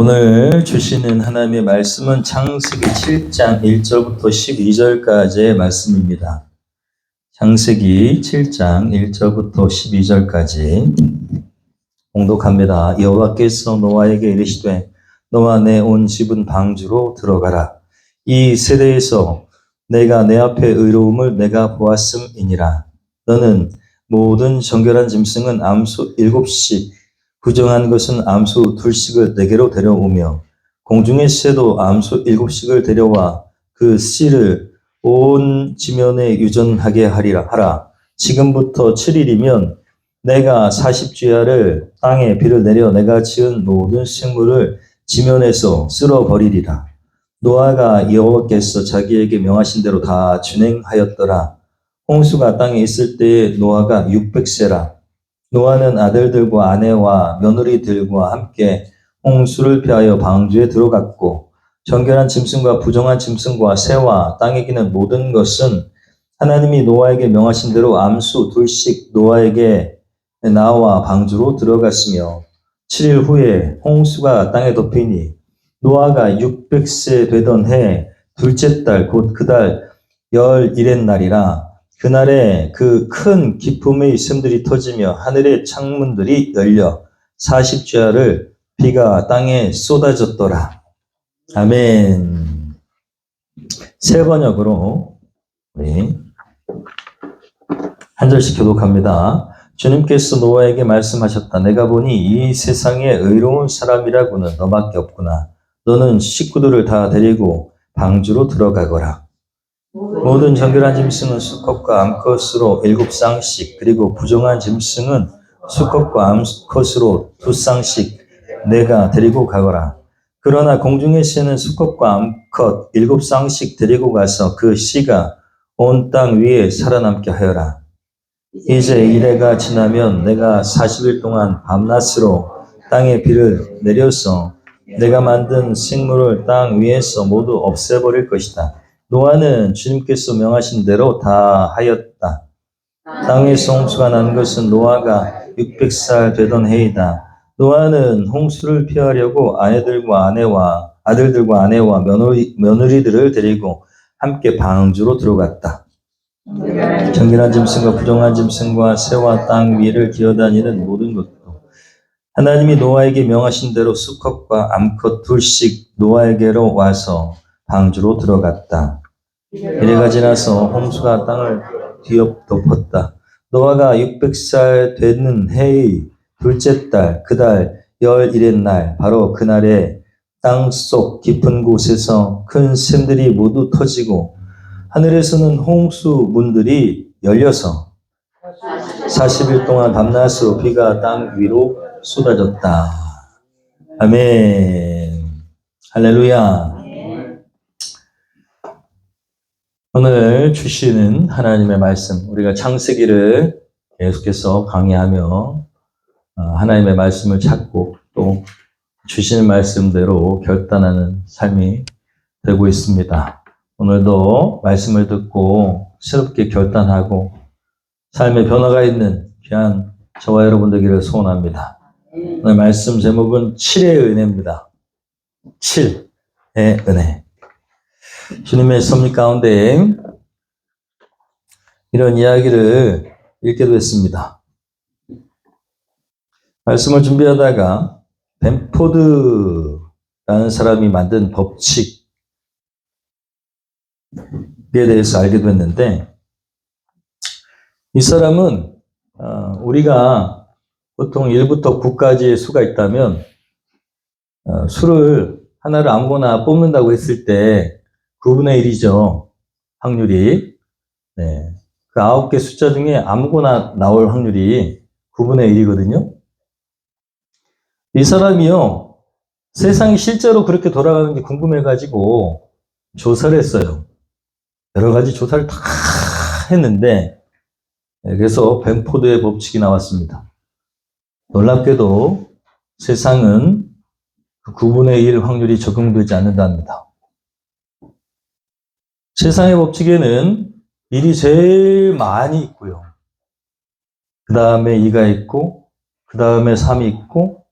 오늘 주시는 하나님의 말씀은 창세기 7장 1절부터 12절까지의 말씀입니다. 창세기 7장 1절부터 12절까지 봉독합니다. 여호와께서 노아에게 이르시되 너와 내 온 집은 방주로 들어가라. 이 세대에서 내가 내 앞에 의로움을 내가 보았음이니라. 너는 모든 정결한 짐승은 암수 7씩 부정한 것은 암수 2씩을 내게로 데려오며 공중의 새도 암수 7씩을 데려와 그 씨를 온 지면에 유전하게 하라. 지금부터 7일이면 내가 40주야를 땅에 비를 내려 내가 지은 모든 생물을 지면에서 쓸어버리리라. 노아가 여호와께서 자기에게 명하신 대로 다 준행하였더라. 홍수가 땅에 있을 때에 노아가 600세라. 노아는 아들들과 아내와 며느리들과 함께 홍수를 피하여 방주에 들어갔고 정결한 짐승과 부정한 짐승과 새와 땅에 기는 모든 것은 하나님이 노아에게 명하신 대로 암수 2씩 노아에게 나와 방주로 들어갔으며 7일 후에 홍수가 땅에 덮이니 노아가 600세 되던 해 둘째 달 곧 그 달 11의 날이라. 그날에 그 큰 기품의 샘들이 터지며 하늘의 창문들이 열려 40주야를 비가 땅에 쏟아졌더라. 아멘. 새 번역으로 우리 한 절씩 교독합니다. 주님께서 노아에게 말씀하셨다. 내가 보니 이 세상에 의로운 사람이라고는 너밖에 없구나. 너는 식구들을 다 데리고 방주로 들어가거라. 모든 정결한 짐승은 수컷과 암컷으로 7쌍씩 그리고 부정한 짐승은 수컷과 암컷으로 2쌍씩 내가 데리고 가거라. 그러나 공중의 새는 수컷과 암컷 7쌍씩 데리고 가서 그 씨가 온 땅 위에 살아남게 하여라. 이제 이래가 지나면 내가 40일 동안 밤낮으로 땅에 비를 내려서 내가 만든 생물을 땅 위에서 모두 없애버릴 것이다. 노아는 주님께서 명하신 대로 다 하였다. 땅에서 홍수가 난 것은 노아가 600살 되던 해이다. 노아는 홍수를 피하려고 아들들과 아내와 며느리들을 데리고 함께 방주로 들어갔다. 정결한 짐승과 부정한 짐승과 새와 땅 위를 기어다니는 모든 것도 하나님이 노아에게 명하신 대로 수컷과 암컷 2씩 노아에게로 와서 방주로 들어갔다. 이래가 지나서 홍수가 땅을 뒤덮었다. 노아가 600살 되는 해의 둘째 달, 그 달 11의 날, 바로 그날에 땅속 깊은 곳에서 큰 샘들이 모두 터지고 하늘에서는 홍수 문들이 열려서 40일 동안 밤낮으로 비가 땅 위로 쏟아졌다. 아멘. 할렐루야. 오늘 주시는 하나님의 말씀, 우리가 창세기를 계속해서 강의하며 하나님의 말씀을 찾고 또 주시는 말씀대로 결단하는 삶이 되고 있습니다. 오늘도 말씀을 듣고 새롭게 결단하고 삶의 변화가 있는 귀한 저와 여러분 되기를 소원합니다. 오늘 말씀 제목은 7의 은혜입니다. 7의 은혜. 주님의 섭리 가운데 이런 이야기를 읽게 됐습니다. 말씀을 준비하다가 벤포드라는 사람이 만든 법칙에 대해서 알게 됐는데, 이 사람은 우리가 보통 1부터 9까지의 수가 있다면 수를 하나를 아무거나 뽑는다고 했을 때 9분의 1이죠. 확률이. 네. 그 9개 숫자 중에 아무거나 나올 확률이 9분의 1이거든요. 이 사람이요, 세상이 실제로 그렇게 돌아가는지 궁금해가지고 조사를 했어요. 여러 가지 조사를 다 했는데, 그래서 벤포드의 법칙이 나왔습니다. 놀랍게도 세상은 그 9분의 1 확률이 적용되지 않는답니다. 세상의 법칙에는 1이 제일 많이 있고요. 그 다음에 2가 있고, 그 다음에 3이 있고,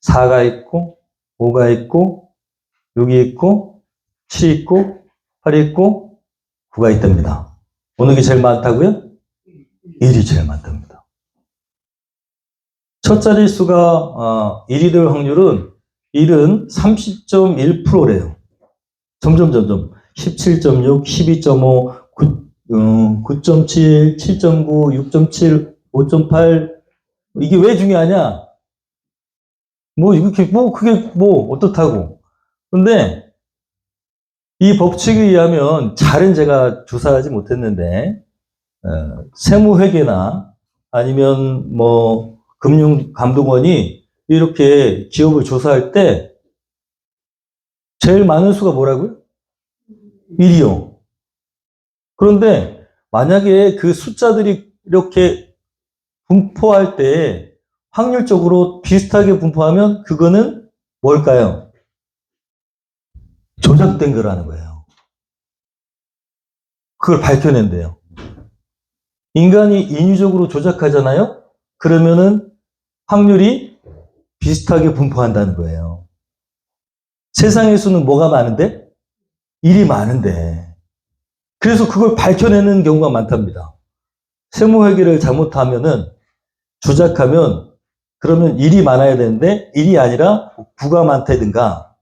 4가 있고, 5가 있고 6이 있고 7이 있고 8이 있고 9가 있답니다. 어느 게 제일 많다고요? 1이 제일 많답니다. 첫 자릿수가 1이 될 확률은 1은 30.1%래요. 점점 17.6, 12.5, 9.7, 7.9, 6.7, 5.8 이게 왜 중요하냐? 뭐 이렇게 그게 어떻다고? 근데 이 법칙에 의하면 잘은 제가 조사하지 못했는데 세무회계나 아니면 뭐 금융감독원이 이렇게 기업을 조사할 때 제일 많은 수가 뭐라고요? 1이요. 그런데 만약에 그 숫자들이 이렇게 분포할 때 확률적으로 비슷하게 분포하면 그거는 뭘까요? 조작된 거라는 거예요. 그걸 밝혀낸대요. 인간이 인위적으로 조작하잖아요? 그러면은 확률이 비슷하게 분포한다는 거예요. 세상의 수는 뭐가 많은데? 1이 많은데. 그래서 그걸 밝혀내는 경우가 많답니다. 세무회계를 잘못하면은, 조작하면, 그러면 1이 많아야 되는데, 1이 아니라 9가 많다든가.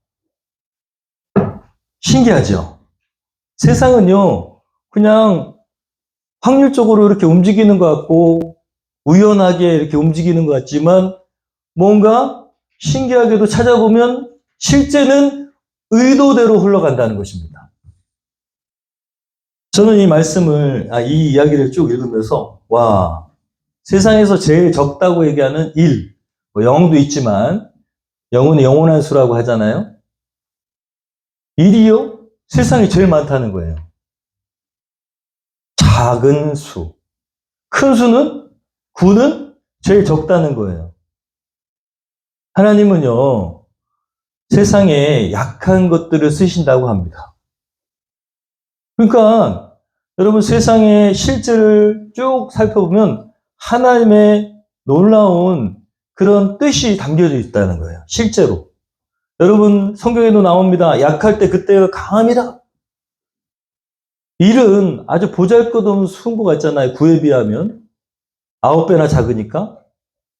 신기하죠? 세상은요, 그냥 확률적으로 이렇게 움직이는 것 같고, 우연하게 이렇게 움직이는 것 같지만, 뭔가 신기하게도 찾아보면, 실제는 의도대로 흘러간다는 것입니다. 저는 이 말씀을, 이 이야기를 쭉 읽으면서, 와, 세상에서 제일 적다고 얘기하는 1, 뭐 영도 있지만, 영은 영원한 수라고 하잖아요. 1이요? 세상에 제일 많다는 거예요. 작은 수. 큰 수는? 9는 제일 적다는 거예요. 하나님은요, 세상에 약한 것들을 쓰신다고 합니다. 그러니까 여러분 세상의 실제를 쭉 살펴보면 하나님의 놀라운 그런 뜻이 담겨져 있다는 거예요. 실제로. 여러분 성경에도 나옵니다. 약할 때 그때가 강함이다. 일은 아주 보잘것없는 수인 것 같잖아요. 9에 비하면 9배나 작으니까.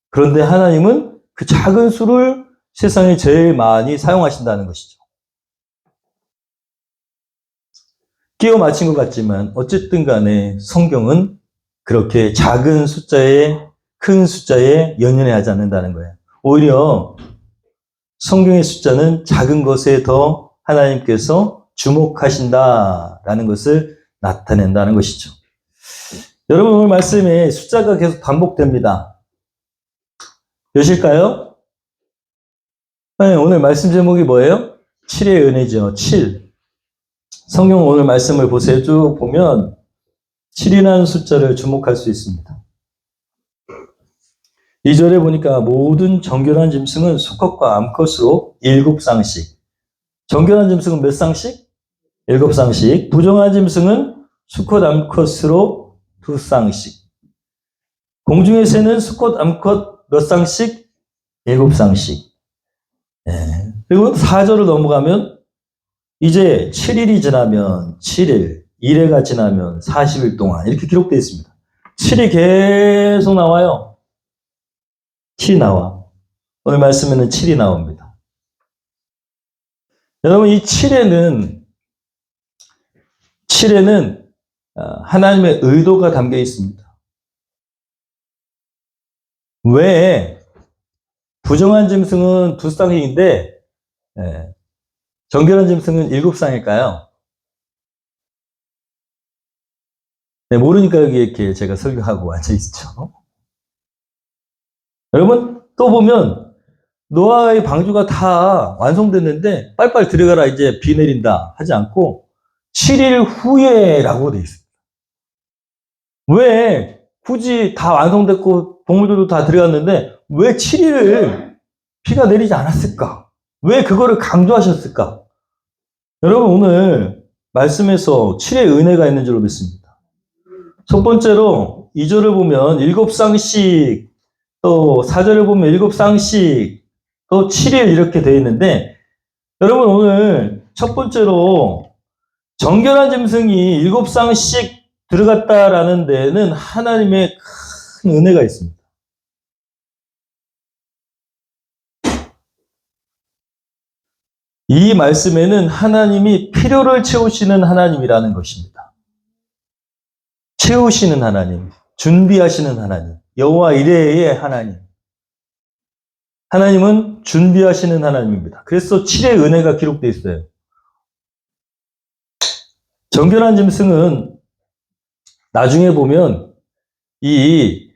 그런데 하나님은 그 작은 수를 세상에 제일 많이 사용하신다는 것이죠. 끼워 맞힌 것 같지만 어쨌든 간에 성경은 그렇게 작은 숫자에 큰 숫자에 연연하지 않는다는 거예요. 오히려 성경의 숫자는 작은 것에 더 하나님께서 주목하신다라는 것을 나타낸다는 것이죠. 여러분 오늘 말씀에 숫자가 계속 반복됩니다. 몇일까요? 네, 오늘 말씀 제목이 뭐예요? 7의 은혜죠. 7. 성경 오늘 말씀을 보세요. 쭉 보면 7이라는 숫자를 주목할 수 있습니다. 2절에 보니까 모든 정결한 짐승은 수컷과 암컷으로 7쌍씩. 정결한 짐승은 몇 쌍씩? 7쌍씩. 부정한 짐승은 수컷, 암컷으로 2쌍씩. 공중의 새는 수컷, 암컷 몇 쌍씩? 7쌍씩. 네. 그리고 4절을 넘어가면 이제 7일이 지나면 7일, 1회가 지나면 40일 동안 이렇게 기록되어 있습니다. 7이 계속 나와요. 7이 나와. 오늘 말씀에는 7이 나옵니다. 여러분 이 7에는 하나님의 의도가 담겨 있습니다. 왜 부정한 짐승은 2쌍인데 정결한 짐승은 7쌍일까요? 네, 모르니까 여기 이렇게 제가 설교하고 앉아있죠. 여러분, 또 보면, 노아의 방주가 다 완성됐는데, 빨리빨리 들어가라, 이제 비 내린다. 하지 않고, 7일 후에라고 돼 있습니다. 왜 굳이 다 완성됐고, 동물들도 다 들어갔는데, 왜 7일을 비가 내리지 않았을까? 왜 그거를 강조하셨을까? 여러분, 오늘 말씀에서 7의 은혜가 있는 줄로 믿습니다. 첫 번째로 2절을 보면 7쌍씩 또 4절을 보면 7쌍씩 또 7일 이렇게 되어 있는데, 여러분 오늘 첫 번째로 정결한 짐승이 7쌍씩 들어갔다라는 데는 하나님의 큰 은혜가 있습니다. 이 말씀에는 하나님이 필요를 채우시는 하나님이라는 것입니다. 채우시는 하나님, 준비하시는 하나님, 여호와 이레의 하나님. 하나님은 준비하시는 하나님입니다. 그래서 7의 은혜가 기록되어 있어요. 정결한 짐승은 나중에 보면 이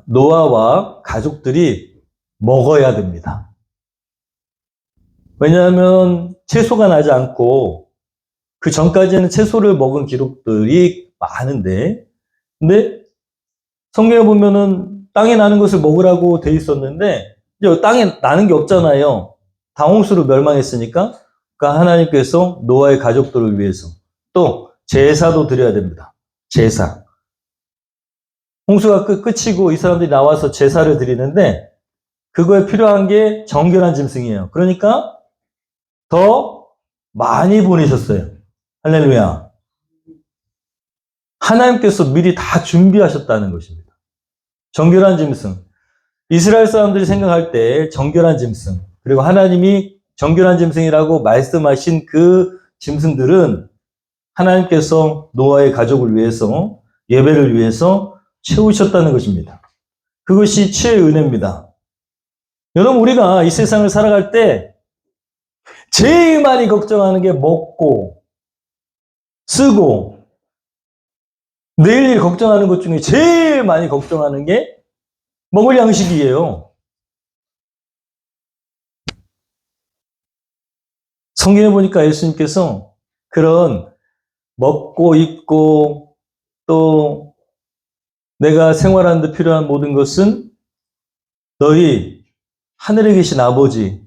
노아와 가족들이 먹어야 됩니다. 왜냐하면 채소가 나지 않고 그 전까지는 채소를 먹은 기록들이 많은데, 근데 성경에 보면은 땅에 나는 것을 먹으라고 돼 있었는데 이제 땅에 나는 게 없잖아요. 다홍수로 멸망했으니까. 그러니까 하나님께서 노아의 가족들을 위해서 또 제사도 드려야 됩니다. 제사. 홍수가 끝이고 이 사람들이 나와서 제사를 드리는데 그거에 필요한 게 정결한 짐승이에요. 그러니까 더 많이 보내셨어요. 할렐루야. 하나님께서 미리 다 준비하셨다는 것입니다. 정결한 짐승. 이스라엘 사람들이 생각할 때 정결한 짐승, 그리고 하나님이 정결한 짐승이라고 말씀하신 그 짐승들은 하나님께서 노아의 가족을 위해서, 예배를 위해서 채우셨다는 것입니다. 그것이 치의 은혜입니다. 여러분, 우리가 이 세상을 살아갈 때 제일 많이 걱정하는 게 먹고, 쓰고, 내일 걱정하는 것 중에 제일 많이 걱정하는 게 먹을 양식이에요. 성경에 보니까 예수님께서 그런 먹고 입고 또 내가 생활하는 데 필요한 모든 것은 너희 하늘에 계신 아버지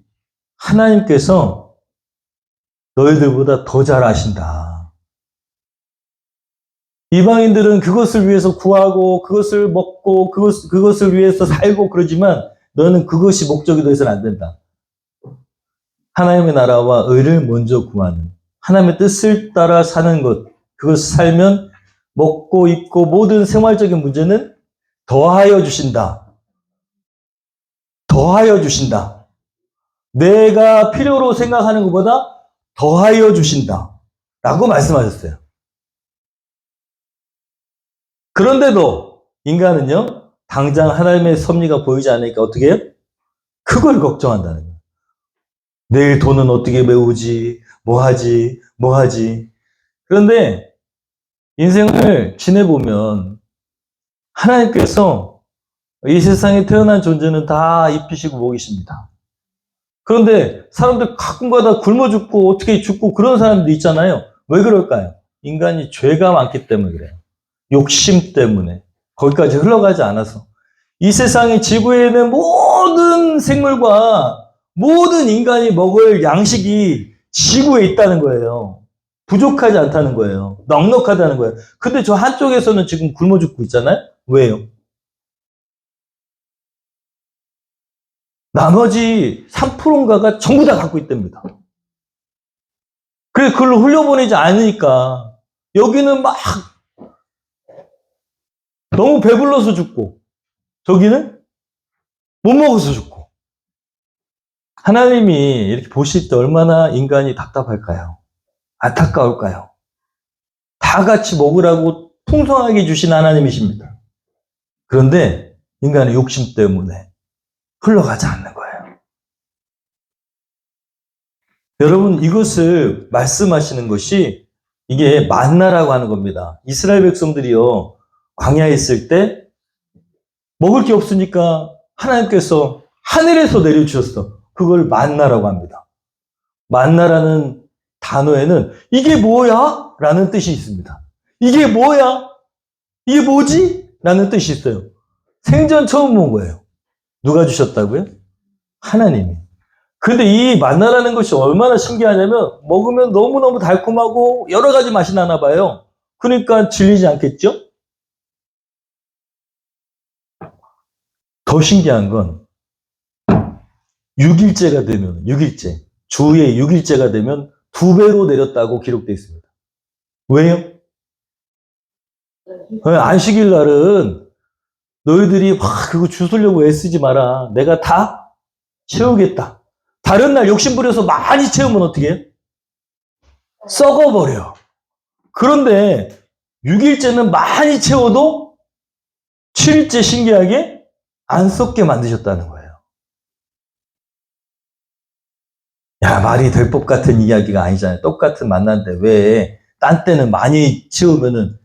하나님께서 너희들보다 더 잘 아신다. 이방인들은 그것을 위해서 구하고 그것을 먹고 그것을 위해서 살고 그러지만 너는 그것이 목적이 되어서는 안 된다. 하나님의 나라와 의를 먼저 구하는, 하나님의 뜻을 따라 사는 것, 그것을 살면 먹고 입고 모든 생활적인 문제는 더하여 주신다. 더하여 주신다. 내가 필요로 생각하는 것보다 더하여 주신다. 라고 말씀하셨어요. 그런데도 인간은요, 당장 하나님의 섭리가 보이지 않으니까 어떻게 해요? 그걸 걱정한다는 거예요. 내일 돈은 어떻게 메우지? 뭐 하지? 그런데 인생을 지내보면 하나님께서 이 세상에 태어난 존재는 다 입히시고 먹이십니다. 그런데 사람들 가끔가다 굶어 죽고 어떻게 죽고 그런 사람도 있잖아요. 왜 그럴까요? 인간이 죄가 많기 때문에 그래요. 욕심 때문에. 거기까지 흘러가지 않아서. 이 세상의 지구에 있는 모든 생물과 모든 인간이 먹을 양식이 지구에 있다는 거예요. 부족하지 않다는 거예요. 넉넉하다는 거예요. 근데 저 한쪽에서는 지금 굶어 죽고 있잖아요? 왜요? 나머지 3%인가가 전부 다 갖고 있답니다. 그래서 그걸 흘려보내지 않으니까 여기는 막 너무 배불러서 죽고 저기는 못 먹어서 죽고. 하나님이 이렇게 보실 때 얼마나 인간이 답답할까요? 안타까울까요? 다 같이 먹으라고 풍성하게 주신 하나님이십니다. 그런데 인간의 욕심 때문에 흘러가지 않는 거예요. 여러분, 이것을 말씀하시는 것이 이게 만나라고 하는 겁니다. 이스라엘 백성들이요, 광야에 있을 때 먹을 게 없으니까 하나님께서 하늘에서 내려주셨어. 그걸 만나라고 합니다. 만나라는 단어에는 이게 뭐야? 라는 뜻이 있습니다. 이게 뭐야? 이게 뭐지? 라는 뜻이 있어요. 생전 처음 본 거예요. 누가 주셨다고요? 하나님이. 근데 이 만나라는 것이 얼마나 신기하냐면 먹으면 너무너무 달콤하고 여러 가지 맛이 나나 봐요. 그러니까 질리지 않겠죠? 더 신기한 건 6일째가 되면, 6일째. 주의 6일째가 되면 2배로 내렸다고 기록되어 있습니다. 왜요? 안식일 날은 너희들이 그거 주우려고 애쓰지 마라. 내가 다 채우겠다. 다른 날 욕심부려서 많이 채우면 어떻게 해요? 썩어버려. 그런데 6일째는 많이 채워도 7일째 신기하게 안 썩게 만드셨다는 거예요. 야, 말이 될 법 같은 이야기가 아니잖아요. 똑같은 만난데 왜 딴 때는 많이 채우면은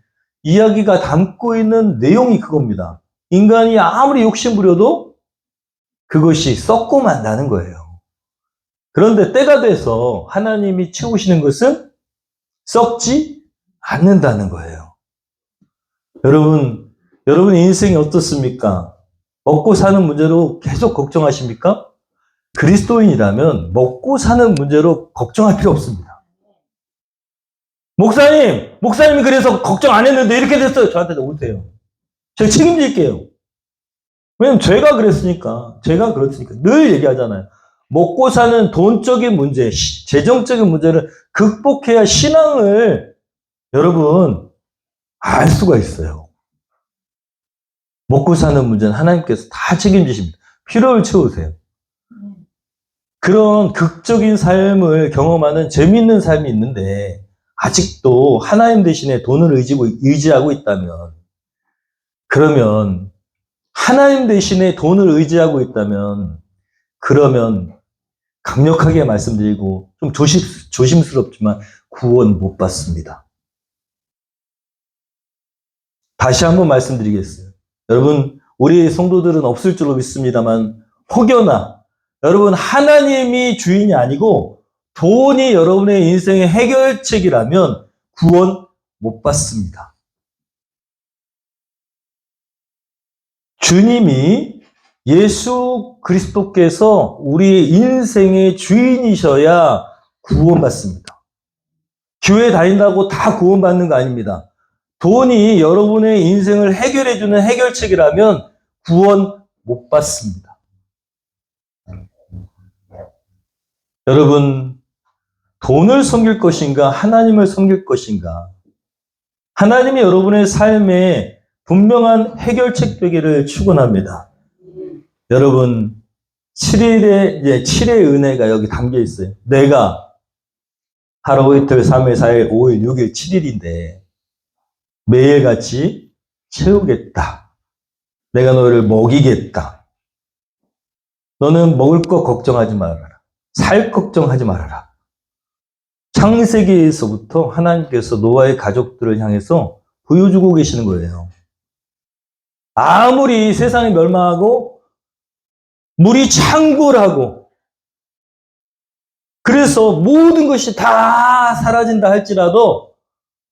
이야기가 담고 있는 내용이 그겁니다. 인간이 아무리 욕심부려도 그것이 썩고 만다는 거예요. 그런데 때가 돼서 하나님이 채우시는 것은 썩지 않는다는 거예요. 여러분 인생이 어떻습니까? 먹고 사는 문제로 계속 걱정하십니까? 그리스도인이라면 먹고 사는 문제로 걱정할 필요 없습니다. 목사님이 그래서 걱정 안 했는데 이렇게 됐어요. 저한테 오세요. 제가 책임질게요. 왜냐면 제가 그랬으니까. 늘 얘기하잖아요. 먹고 사는 돈적인 문제, 재정적인 문제를 극복해야 신앙을 여러분 알 수가 있어요. 먹고 사는 문제는 하나님께서 다 책임지십니다. 필요를 채우세요. 그런 극적인 삶을 경험하는 재미있는 삶이 있는데 아직도 하나님 대신에 돈을 의지하고 있다면, 그러면 하나님 대신에 돈을 의지하고 있다면, 그러면 강력하게 말씀드리고 좀 조심스럽지만 구원 못 받습니다. 다시 한번 말씀드리겠어요. 여러분, 우리 성도들은 없을 줄로 믿습니다만 혹여나 여러분 하나님이 주인이 아니고 돈이 여러분의 인생의 해결책이라면 구원 못 받습니다. 주님이 예수 그리스도께서 우리의 인생의 주인이셔야 구원받습니다. 교회 다닌다고 다 구원받는 거 아닙니다. 돈이 여러분의 인생을 해결해주는 해결책이라면 구원 못 받습니다. 여러분, 돈을 섬길 것인가, 하나님을 섬길 것인가? 하나님이 여러분의 삶에 분명한 해결책 되기를 축원합니다. 여러분, 7의 은혜가 여기 담겨 있어요. 내가 하루 이틀 3일 4일 5일 6일 7일인데 매일같이 채우겠다. 내가 너희를 먹이겠다. 너는 먹을 거 걱정하지 말아라. 살 걱정하지 말아라. 창세기에서부터 하나님께서 노아의 가족들을 향해서 보여주고 계시는 거예요. 아무리 세상이 멸망하고 물이 창궐하고 그래서 모든 것이 다 사라진다 할지라도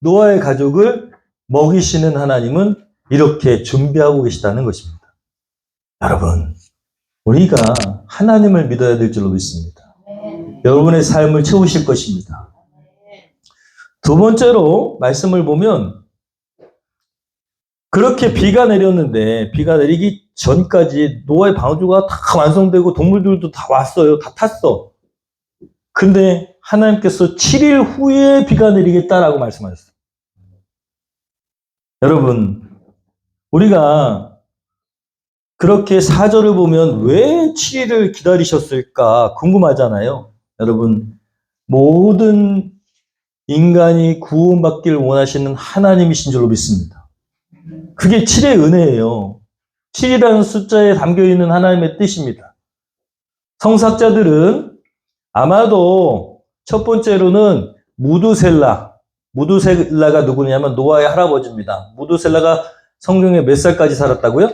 노아의 가족을 먹이시는 하나님은 이렇게 준비하고 계시다는 것입니다. 여러분, 우리가 하나님을 믿어야 될 줄로 믿습니다. 여러분의 삶을 채우실 것입니다. 두 번째로 말씀을 보면 그렇게 비가 내렸는데 비가 내리기 전까지 노아의 방주가 다 완성되고 동물들도 다 왔어요. 다 탔어. 근데 하나님께서 7일 후에 비가 내리겠다라고 말씀하셨어요. 여러분, 우리가 그렇게 4절을 보면 왜 7일을 기다리셨을까 궁금하잖아요. 여러분, 모든 인간이 구원받기를 원하시는 하나님이신 줄로 믿습니다. 그게 7의 은혜예요. 7이라는 숫자에 담겨있는 하나님의 뜻입니다. 성사학자들은 아마도 첫 번째로는 무두셀라가 누구냐면 노아의 할아버지입니다. 무두셀라가 성경에 몇 살까지 살았다고요?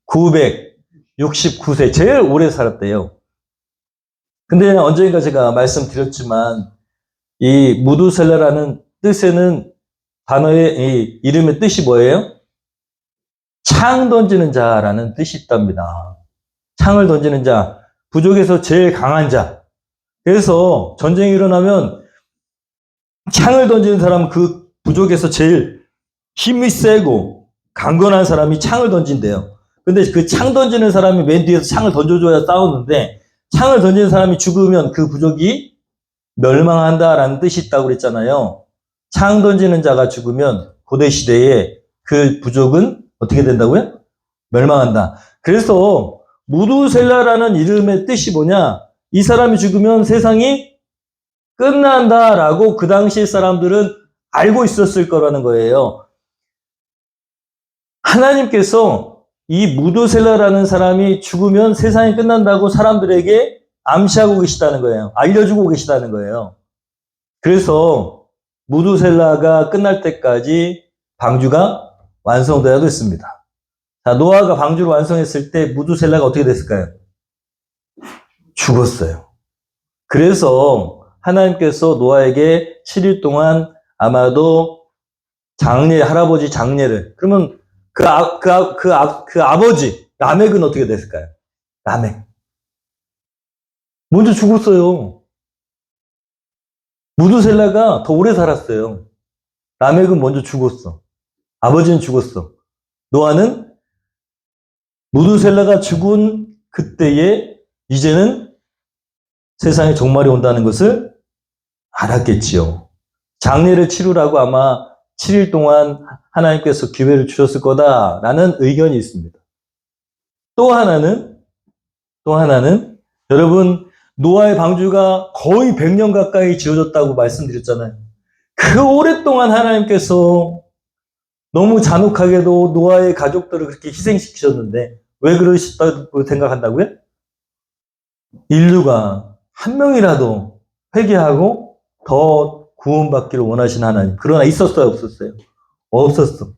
969세, 제일 오래 살았대요. 근데 언젠가 제가 말씀드렸지만 이 무두셀라라는 뜻에는 단어의 이 이름의 뜻이 뭐예요? 창 던지는 자라는 뜻이 있답니다. 창을 던지는 자, 부족에서 제일 강한 자. 그래서 전쟁이 일어나면 창을 던지는 사람은 그 부족에서 제일 힘이 세고 강건한 사람이 창을 던진대요. 근데 그 창 던지는 사람이 맨 뒤에서 창을 던져줘야 싸우는데 창을 던지는 사람이 죽으면 그 부족이 멸망한다라는 뜻이 있다고 그랬잖아요. 창 던지는 자가 죽으면 고대 시대에 그 부족은 어떻게 된다고요? 멸망한다. 그래서 무두셀라라는 이름의 뜻이 뭐냐? 이 사람이 죽으면 세상이 끝난다라고 그 당시 사람들은 알고 있었을 거라는 거예요. 하나님께서 이 무두셀라라는 사람이 죽으면 세상이 끝난다고 사람들에게 암시하고 계시다는 거예요. 알려주고 계시다는 거예요. 그래서 무두셀라가 끝날 때까지 방주가 완성되어야 됐습니다. 자, 노아가 방주를 완성했을 때 무두셀라가 어떻게 됐을까요? 죽었어요. 그래서 하나님께서 노아에게 7일 동안 아마도 할아버지 장례를, 그러면 그 아버지, 라멕은 어떻게 됐을까요? 라멕. 먼저 죽었어요. 무두셀라가 더 오래 살았어요. 라멕은 먼저 죽었어. 아버지는 죽었어. 노아는 무두셀라가 죽은 그때에 이제는 세상에 종말이 온다는 것을 알았겠지요. 장례를 치르라고 아마 7일 동안 하나님께서 기회를 주셨을 거다라는 의견이 있습니다. 또 하나는 여러분 노아의 방주가 거의 100년 가까이 지어졌다고 말씀드렸잖아요. 그 오랫동안 하나님께서 너무 잔혹하게도 노아의 가족들을 그렇게 희생시키셨는데 왜 그러셨다고 생각한다고요? 인류가 한 명이라도 회개하고 더 구원받기를 원하신 하나님. 그러나 있었어요, 없었어요? 없었어.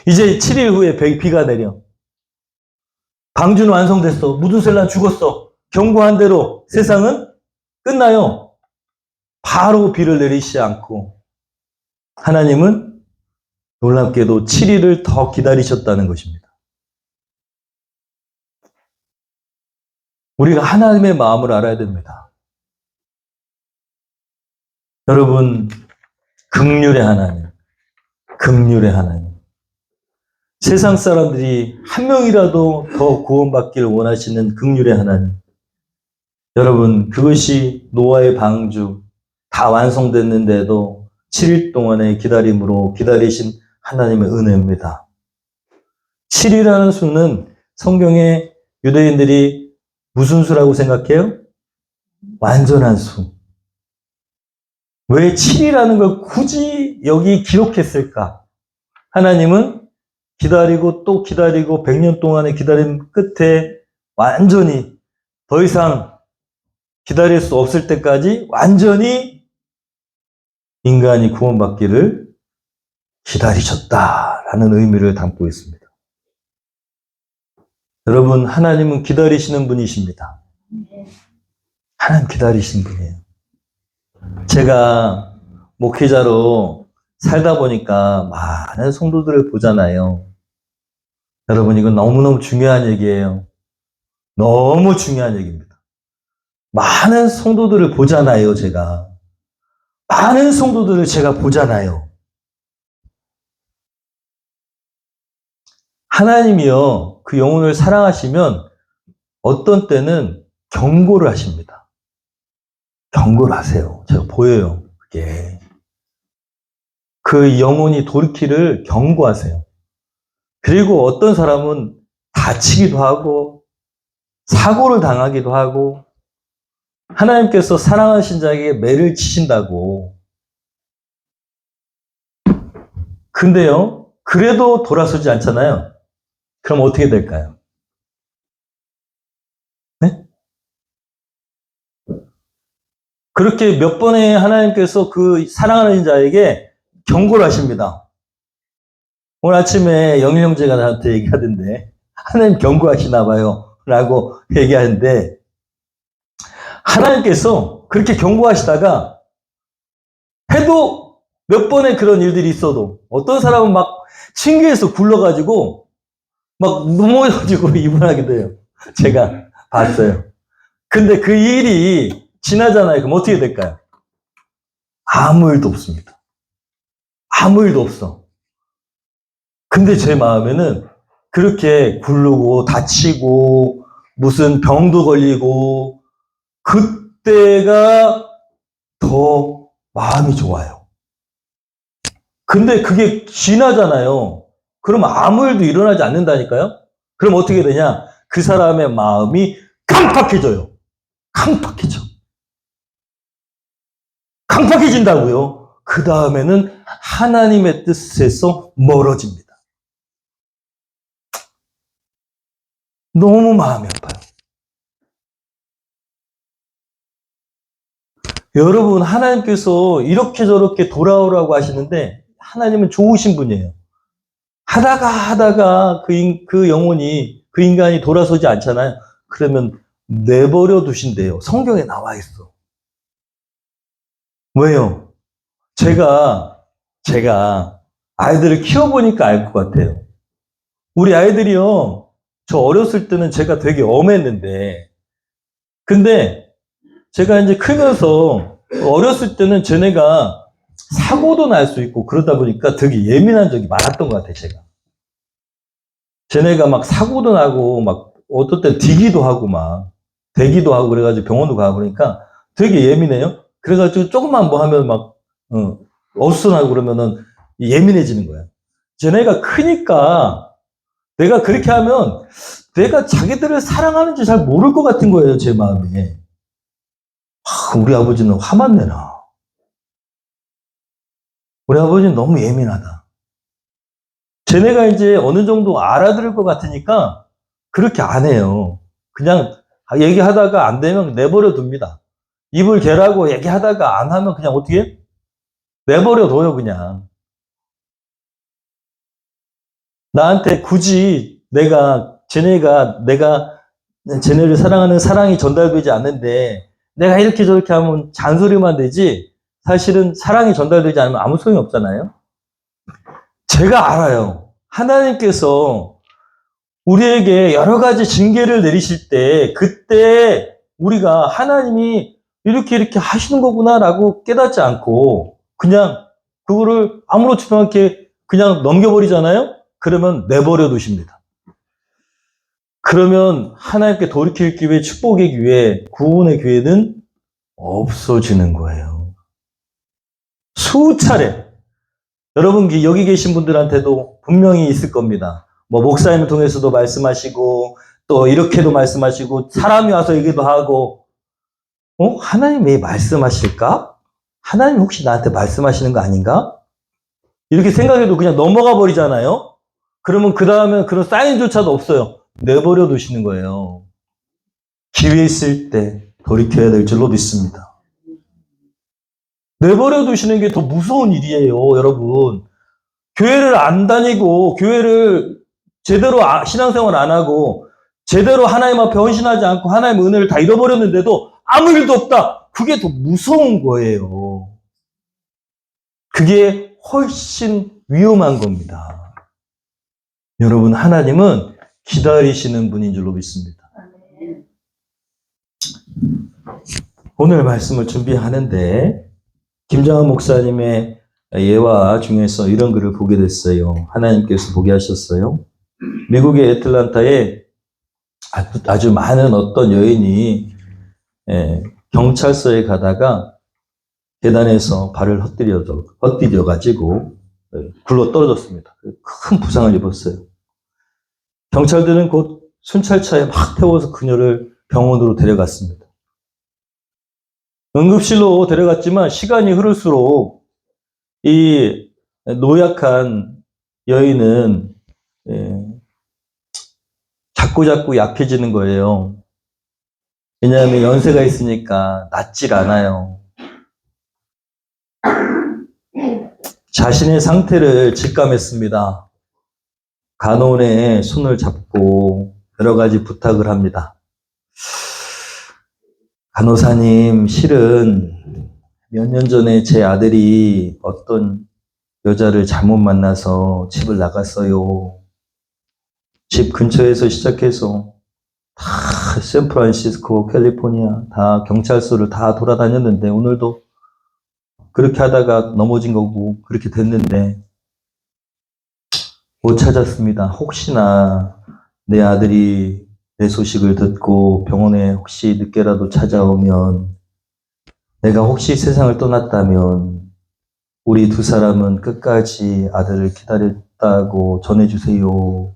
이제 7일 후에 비가 내려. 방주는 완성됐어. 무두셀라 죽었어. 경고한 대로 세상은 끝나요. 바로 비를 내리시지 않고 하나님은 놀랍게도 7일을 더 기다리셨다는 것입니다. 우리가 하나님의 마음을 알아야 됩니다. 여러분, 긍휼의 하나님. 세상 사람들이 한 명이라도 더 구원받기를 원하시는 긍휼의 하나님. 여러분, 그것이 노아의 방주 다 완성됐는데도 7일 동안의 기다림으로 기다리신 하나님의 은혜입니다. 7이라는 수는 성경에 유대인들이 무슨 수라고 생각해요? 완전한 수. 왜 7이라는 걸 굳이 여기 기록했을까? 하나님은 기다리고 또 기다리고 100년 동안의 기다림 끝에 완전히 더 이상 기다릴 수 없을 때까지 완전히 인간이 구원받기를 기다리셨다라는 의미를 담고 있습니다. 여러분, 하나님은 기다리시는 분이십니다. 하나님 기다리시는 분이에요. 제가 목회자로 살다 보니까 많은 성도들을 보잖아요. 여러분, 이건 너무너무 중요한 얘기예요. 너무 중요한 얘기입니다. 많은 성도들을 보잖아요, 제가. 많은 성도들을 제가 보잖아요. 하나님이요, 그 영혼을 사랑하시면 어떤 때는 경고를 하십니다. 경고를 하세요. 제가 보여요, 그게. 그 영혼이 돌이키를 경고하세요. 그리고 어떤 사람은 다치기도 하고, 사고를 당하기도 하고, 하나님께서 사랑하신 자에게 매를 치신다고. 근데요, 그래도 돌아서지 않잖아요. 그럼 어떻게 될까요? 네? 그렇게 몇 번에 하나님께서 그 사랑하는 자에게 경고를 하십니다. 오늘 아침에 영일 형제가 나한테 얘기하던데, 하나님 경고하시나 봐요. 라고 얘기하는데, 하나님께서 그렇게 경고하시다가 해도 몇 번의 그런 일들이 있어도 어떤 사람은 막 층계에서 굴러가지고 막 넘어져가지고 입원하기도 해요. 제가 봤어요. 근데 그 일이 지나잖아요. 그럼 어떻게 될까요? 아무 일도 없습니다. 아무 일도 없어. 근데 제 마음에는 그렇게 굴르고 다치고 무슨 병도 걸리고 그때가 더 마음이 좋아요. 근데 그게 지나잖아요. 그럼 아무 일도 일어나지 않는다니까요. 그럼 어떻게 되냐? 그 사람의 마음이 강팍해져요. 강팍해져. 강팍해진다고요. 그 다음에는 하나님의 뜻에서 멀어집니다. 너무 마음이 아파요. 여러분, 하나님께서 이렇게 저렇게 돌아오라고 하시는데 하나님은 좋으신 분이에요. 하다가 그 영혼이, 그 인간이 돌아서지 않잖아요. 그러면 내버려 두신대요. 성경에 나와 있어. 왜요? 제가 아이들을 키워보니까 알 것 같아요. 우리 아이들이요, 저 어렸을 때는 제가 되게 엄했는데, 근데 제가 이제 크면서 어렸을 때는 쟤네가 사고도 날 수 있고 그러다 보니까 되게 예민한 적이 많았던 것 같아요, 제가. 쟤네가 막 사고도 나고 막 어떨 땐 디기도 하고 막 대기도 하고 그래가지고 병원도 가고 그러니까 되게 예민해요. 그래가지고 조금만 뭐 하면 막 어수선하고 그러면은 예민해지는 거야. 쟤네가 크니까 내가 그렇게 하면 내가 자기들을 사랑하는지 잘 모를 것 같은 거예요, 제 마음에. 우리 아버지는 화만 내나. 우리 아버지는 너무 예민하다. 쟤네가 이제 어느 정도 알아들을 것 같으니까 그렇게 안 해요. 그냥 얘기하다가 안 되면 내버려 둡니다. 입을 개라고 얘기하다가 안 하면 그냥 어떻게 해? 내버려 둬요, 그냥. 나한테 굳이 내가 쟤네를 사랑하는 사랑이 전달되지 않는데 내가 이렇게 저렇게 하면 잔소리만 되지 사실은 사랑이 전달되지 않으면 아무 소용이 없잖아요. 제가 알아요. 하나님께서 우리에게 여러 가지 징계를 내리실 때 그때 우리가 하나님이 이렇게 하시는 거구나라고 깨닫지 않고 그냥 그거를 아무렇지도 않게 그냥 넘겨버리잖아요. 그러면 내버려 두십니다. 그러면 하나님께 돌이킬 기회, 축복의 기회, 구원의 기회는 없어지는 거예요. 수차례. 여러분 여기 계신 분들한테도 분명히 있을 겁니다. 뭐 목사님을 통해서도 말씀하시고 또 이렇게도 말씀하시고 사람이 와서 얘기도 하고 하나님 왜 말씀하실까? 하나님 혹시 나한테 말씀하시는 거 아닌가? 이렇게 생각해도 그냥 넘어가 버리잖아요. 그러면 그 다음에 그런 사인조차도 없어요. 내버려 두시는 거예요. 기회 있을 때 돌이켜야 될 줄로 믿습니다. 내버려 두시는 게 더 무서운 일이에요, 여러분. 교회를 안 다니고 교회를 제대로 신앙생활 안 하고 제대로 하나님 앞에 헌신하지 않고 하나님의 은혜를 다 잃어버렸는데도 아무 일도 없다. 그게 더 무서운 거예요. 그게 훨씬 위험한 겁니다. 여러분, 하나님은 기다리시는 분인 줄로 믿습니다. 오늘 말씀을 준비하는데 김정한 목사님의 예화 중에서 이런 글을 보게 됐어요. 하나님께서 보게 하셨어요. 미국의 애틀란타에 아주 많은 어떤 여인이 경찰서에 가다가 계단에서 발을 헛디뎌 가지고 굴러 떨어졌습니다. 큰 부상을 입었어요. 경찰들은 곧 순찰차에 막 태워서 그녀를 병원으로 데려갔습니다. 응급실로 데려갔지만 시간이 흐를수록 이 노약한 여인은 자꾸 약해지는 거예요. 왜냐하면 연세가 있으니까 낫질 않아요. 자신의 상태를 직감했습니다. 간호원의 손을 잡고 여러 가지 부탁을 합니다. 간호사님, 실은 몇 년 전에 제 아들이 어떤 여자를 잘못 만나서 집을 나갔어요. 집 근처에서 시작해서 다 샌프란시스코, 캘리포니아 다 경찰서를 다 돌아다녔는데 오늘도 그렇게 하다가 넘어진 거고 그렇게 됐는데 못 찾았습니다. 혹시나 내 아들이 내 소식을 듣고 병원에 혹시 늦게라도 찾아오면, 내가 혹시 세상을 떠났다면 우리 두 사람은 끝까지 아들을 기다렸다고 전해주세요.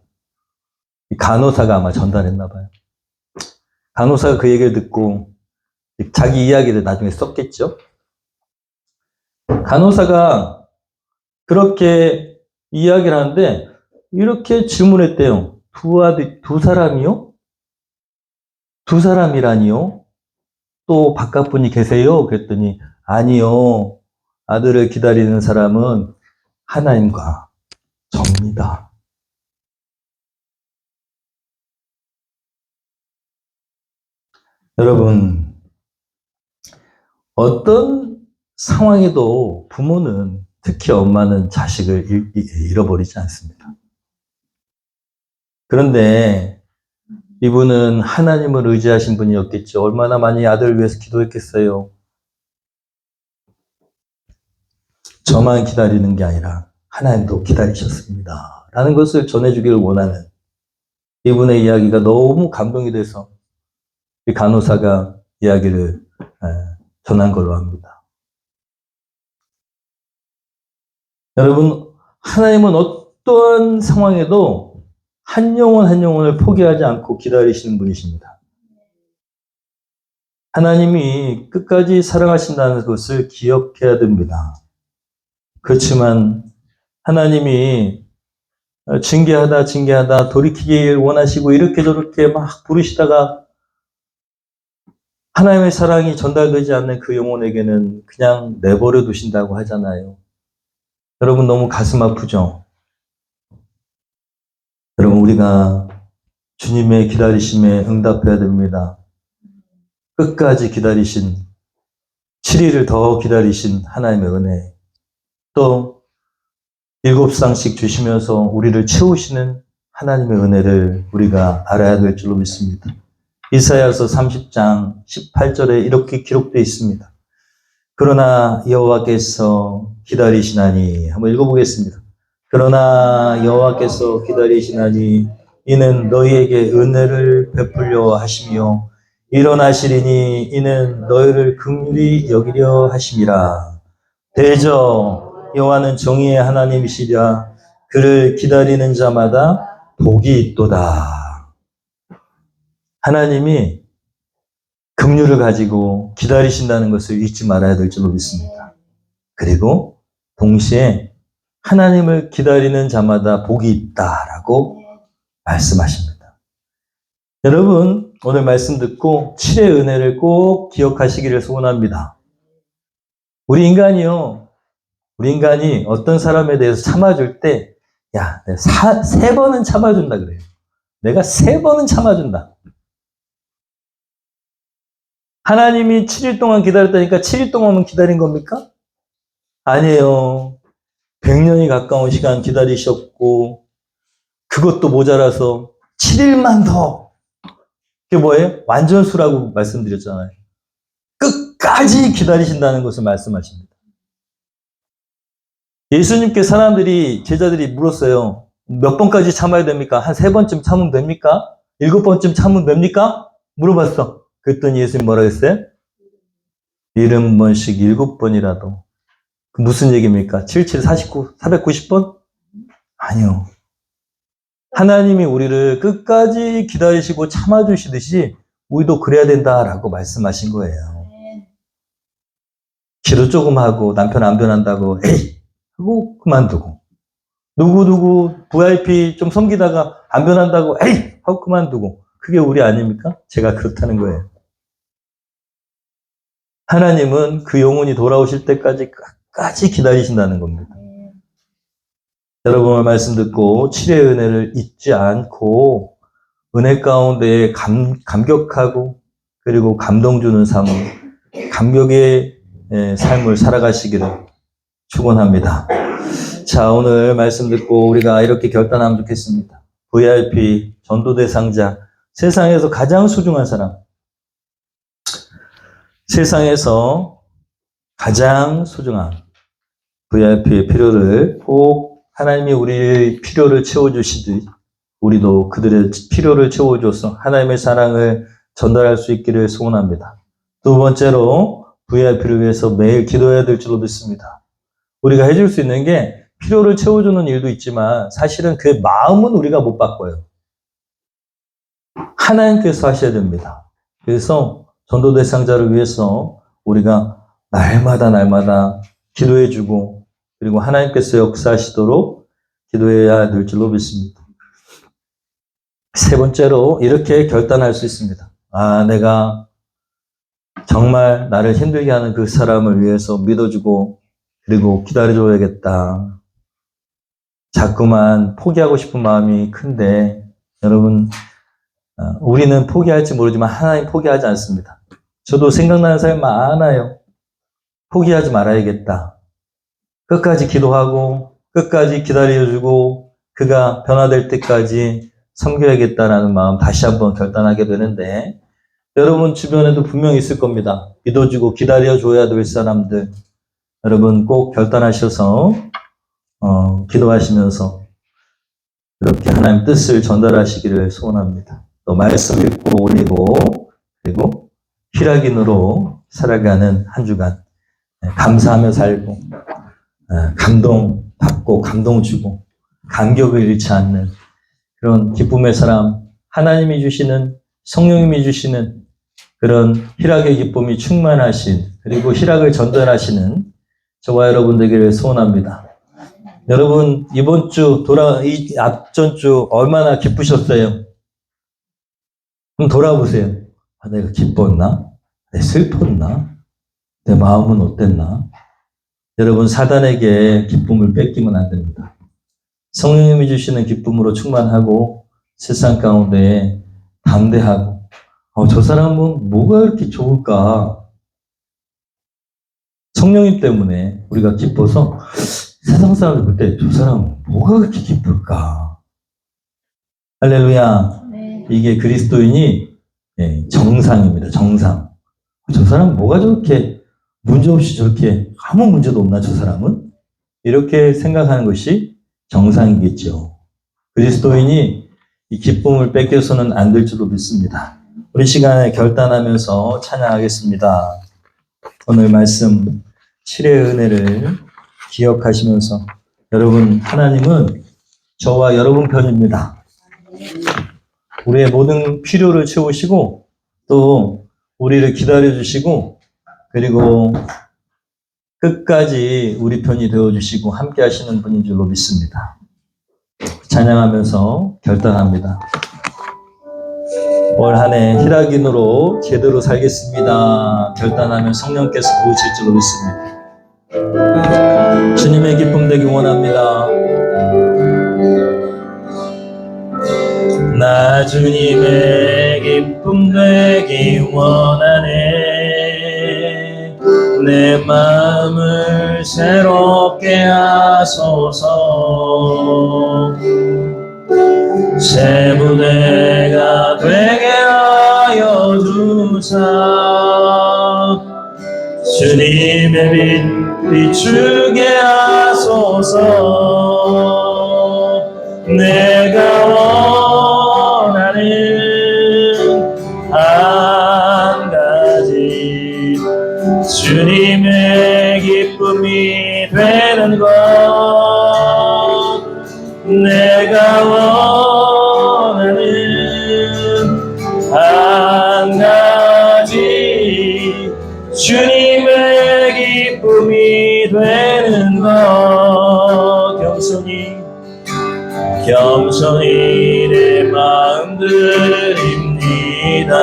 간호사가 아마 전달했나 봐요. 간호사가 그 얘기를 듣고 자기 이야기를 나중에 썼겠죠. 간호사가 그렇게 이야기를 하는데 이렇게 질문했대요. 두 사람이요? 두 사람이라니요? 또 바깥 분이 계세요? 그랬더니 아니요. 아들을 기다리는 사람은 하나님과 접니다. 여러분, 어떤 상황에도 부모는, 특히 엄마는 자식을 잃어버리지 않습니다. 그런데 이분은 하나님을 의지하신 분이었겠죠. 얼마나 많이 아들을 위해서 기도했겠어요. 저만 기다리는 게 아니라 하나님도 기다리셨습니다. 라는 것을 전해주기를 원하는 이분의 이야기가 너무 감동이 돼서 이 간호사가 이야기를 전한 걸로 합니다. 여러분, 하나님은 어떠한 상황에도 한 영혼 한 영혼을 포기하지 않고 기다리시는 분이십니다. 하나님이 끝까지 사랑하신다는 것을 기억해야 됩니다. 그렇지만 하나님이 징계하다 돌이키길 원하시고 이렇게 저렇게 막 부르시다가 하나님의 사랑이 전달되지 않는 그 영혼에게는 그냥 내버려 두신다고 하잖아요. 여러분 너무 가슴 아프죠? 여러분 우리가 주님의 기다리심에 응답해야 됩니다. 끝까지 기다리신 7일을 더 기다리신 하나님의 은혜, 또 7상씩 주시면서 우리를 채우시는 하나님의 은혜를 우리가 알아야 될 줄로 믿습니다. 이사야서 30장 18절에 이렇게 기록되어 있습니다. 그러나 여호와께서 기다리시나니, 한번 읽어보겠습니다. 그러나 여호와께서 기다리시나니 이는 너희에게 은혜를 베풀려 하시며 일어나시리니 이는 너희를 긍휼히 여기려 하심이라. 대저 여호와는 정의의 하나님이시랴. 그를 기다리는 자마다 복이 있도다. 하나님이 긍휼을 가지고 기다리신다는 것을 잊지 말아야 될 줄로 믿습니다. 그리고 동시에 하나님을 기다리는 자마다 복이 있다라고 말씀하십니다. 여러분 오늘 말씀 듣고 7의 은혜를 꼭 기억하시기를 소원합니다. 우리 인간이 어떤 사람에 대해서 참아줄 때, 야, 내가 3번은 참아준다 그래요. 내가 3번은 참아준다. 하나님이 7일 동안 기다렸다니까 7일 동안만 기다린 겁니까? 아니에요. 100년이 가까운 시간 기다리셨고 그것도 모자라서 7일만 더. 그게 뭐예요? 완전수라고 말씀드렸잖아요. 끝까지 기다리신다는 것을 말씀하십니다. 예수님께 제자들이 물었어요. 몇 번까지 참아야 됩니까? 한 3번쯤 참으면 됩니까? 7번쯤 참으면 됩니까? 물어봤어. 그랬더니 예수님 뭐라고 했어요? 70번씩 7번이라도. 무슨 얘기입니까? 77, 49, 490번? 아니요. 하나님이 우리를 끝까지 기다리시고 참아주시듯이 우리도 그래야 된다라고 말씀하신 거예요. 기도 조금 하고 남편 안 변한다고 에이 하고 그만두고, 누구 VIP 좀 섬기다가 안 변한다고 에이 하고 그만두고, 그게 우리 아닙니까? 제가 그렇다는 거예요. 하나님은 그 영혼이 돌아오실 때까지 끝까지 기다리신다는 겁니다. 여러분의 말씀 듣고 7의 은혜를 잊지 않고 은혜 가운데 감격하고 그리고 감동 주는 삶, 감격의 삶을 살아가시기를 축원합니다. 자, 오늘 말씀 듣고 우리가 이렇게 결단하면 좋겠습니다. VIP, 전도 대상자, 세상에서 가장 소중한 사람, 세상에서 가장 소중한 VIP의 필요를 꼭 하나님이 우리의 필요를 채워주시듯 우리도 그들의 필요를 채워줘서 하나님의 사랑을 전달할 수 있기를 소원합니다. 두 번째로 VIP를 위해서 매일 기도해야 될 줄로 믿습니다. 우리가 해줄 수 있는 게 필요를 채워주는 일도 있지만 사실은 그 마음은 우리가 못 바꿔요. 하나님께서 하셔야 됩니다. 그래서 전도 대상자를 위해서 우리가 날마다 기도해주고 그리고 하나님께서 역사하시도록 기도해야 될 줄로 믿습니다. 세 번째로 이렇게 결단할 수 있습니다. 내가 정말 나를 힘들게 하는 그 사람을 위해서 믿어주고 그리고 기다려줘야겠다. 자꾸만 포기하고 싶은 마음이 큰데 여러분 우리는 포기할지 모르지만 하나님 포기하지 않습니다. 저도 생각나는 사람이 많아요. 포기하지 말아야겠다. 끝까지 기도하고 끝까지 기다려주고 그가 변화될 때까지 섬겨야겠다라는 마음 다시 한번 결단하게 되는데 여러분 주변에도 분명히 있을 겁니다. 믿어주고 기다려줘야 될 사람들 여러분 꼭 결단하셔서 기도하시면서 이렇게 하나님 뜻을 전달하시기를 소원합니다. 또 말씀 읽고 올리고 그리고 희락인으로 살아가는 한 주간 감사하며 살고 감동받고 감동 주고 감격을 잃지 않는 그런 기쁨의 사람 하나님이 주시는 성령님이 주시는 그런 희락의 기쁨이 충만하신 그리고 희락을 전달하시는 저와 여러분 되기를 소원합니다. 여러분 이번 주 이 앞전 주 얼마나 기쁘셨어요? 그럼 돌아보세요. 내가 기뻤나? 내가 슬펐나? 내 마음은 어땠나? 여러분 사단에게 기쁨을 뺏기면 안 됩니다. 성령님이 주시는 기쁨으로 충만하고 세상 가운데 담대하고 저 사람은 뭐가 이렇게 좋을까? 성령님 때문에 우리가 기뻐서 세상 사람들 볼 때 저 사람은 뭐가 그렇게 기쁠까? 할렐루야. 네. 이게 그리스도인이 정상입니다. 정상. 저 사람은 뭐가 저렇게 문제없이 저렇게 아무 문제도 없나 저 사람은? 이렇게 생각하는 것이 정상이겠죠. 그리스도인이 이 기쁨을 뺏겨서는 안 될 줄로 믿습니다. 우리 시간에 결단하면서 찬양하겠습니다. 오늘 말씀 7의 은혜를 기억하시면서 여러분 하나님은 저와 여러분 편입니다. 우리의 모든 필요를 채우시고 또 우리를 기다려주시고 그리고 끝까지 우리 편이 되어주시고 함께 하시는 분인 줄로 믿습니다. 찬양하면서 결단합니다. 올 한 해 희락인으로 제대로 살겠습니다. 결단하면 성령께서 보이실 줄로 믿습니다. 주님의 기쁨 되기 원합니다. 나 주님의 기쁨 되기 원하네. 내 마음을 새롭게 하소서. 새 무대가 되게 하여 주사. 주님의 빛 비추게 하소서. 내가 원하는 한 가지 주님의 기쁨이 되는 것. 내가 원하는 한 가지 주님의 기쁨이 되는 것. 겸손히 내 마음 드립니다.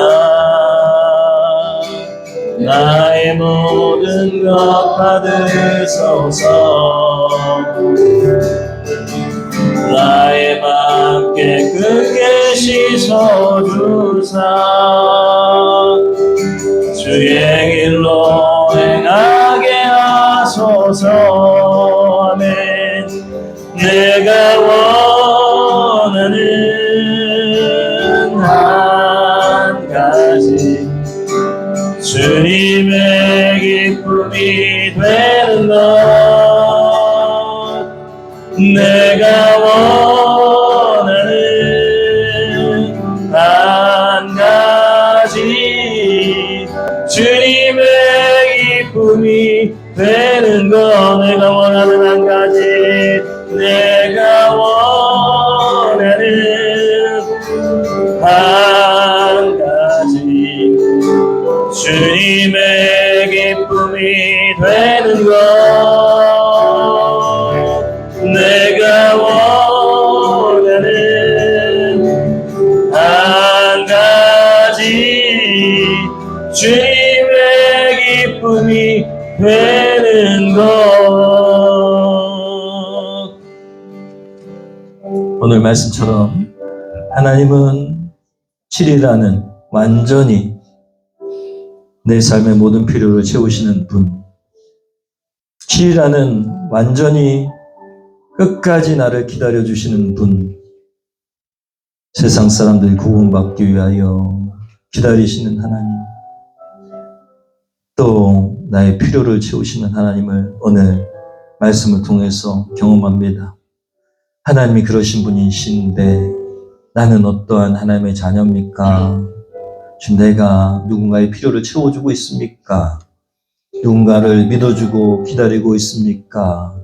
나의 모든 것 받으소서. 나의 맘 깨끗게 씻어주사. 주의 길로 행하게 하소서. 아멘. 내가 원하는 한 가지 주님의 기쁨이 되는 것. 내가 원하는 주님의 기쁨이 되는 것. 내가 원하는 한 가지, 내가 원하는 한 가지, 주님의 기쁨이 되는 것. 내가 원하는 한 가지, 주님의 기쁨이 되는 것. 오늘 말씀처럼 하나님은 7일이라는 완전히 내 삶의 모든 필요를 채우시는 분, 7일이라는 완전히 끝까지 나를 기다려주시는 분, 세상 사람들이 구원받기 위하여 기다리시는 하나님, 또 나의 필요를 채우시는 하나님을 오늘 말씀을 통해서 경험합니다. 하나님이 그러신 분이신데 나는 어떠한 하나님의 자녀입니까? 지금 내가 누군가의 필요를 채워주고 있습니까? 누군가를 믿어주고 기다리고 있습니까?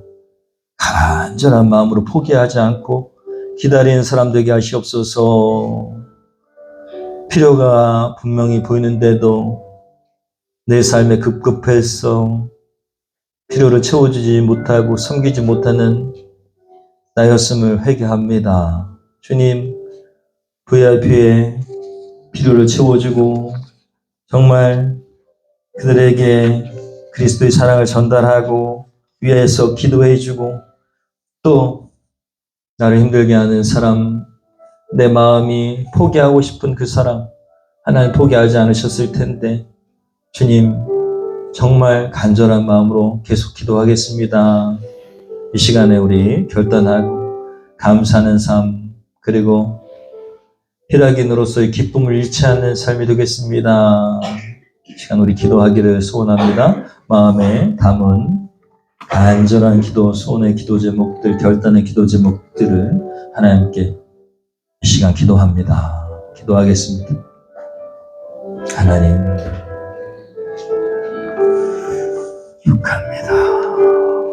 간절한 마음으로 포기하지 않고 기다리는 사람 되게 하시옵소서. 필요가 분명히 보이는데도 내 삶에 급급해서 필요를 채워주지 못하고 섬기지 못하는 나였음을 회개합니다. 주님, VIP의 필요를 채워주고 정말 그들에게 그리스도의 사랑을 전달하고 위에서 기도해주고 또 나를 힘들게 하는 사람, 내 마음이 포기하고 싶은 그 사람, 하나님 포기하지 않으셨을 텐데 주님, 정말 간절한 마음으로 계속 기도하겠습니다. 이 시간에 우리 결단하고 감사하는 삶, 그리고 희락인으로서의 기쁨을 잃지 않는 삶이 되겠습니다. 이 시간 우리 기도하기를 소원합니다. 마음에 담은 간절한 기도, 소원의 기도 제목들, 결단의 기도 제목들을 하나님께 이 시간 기도합니다. 기도하겠습니다. 하나님, 육합니다.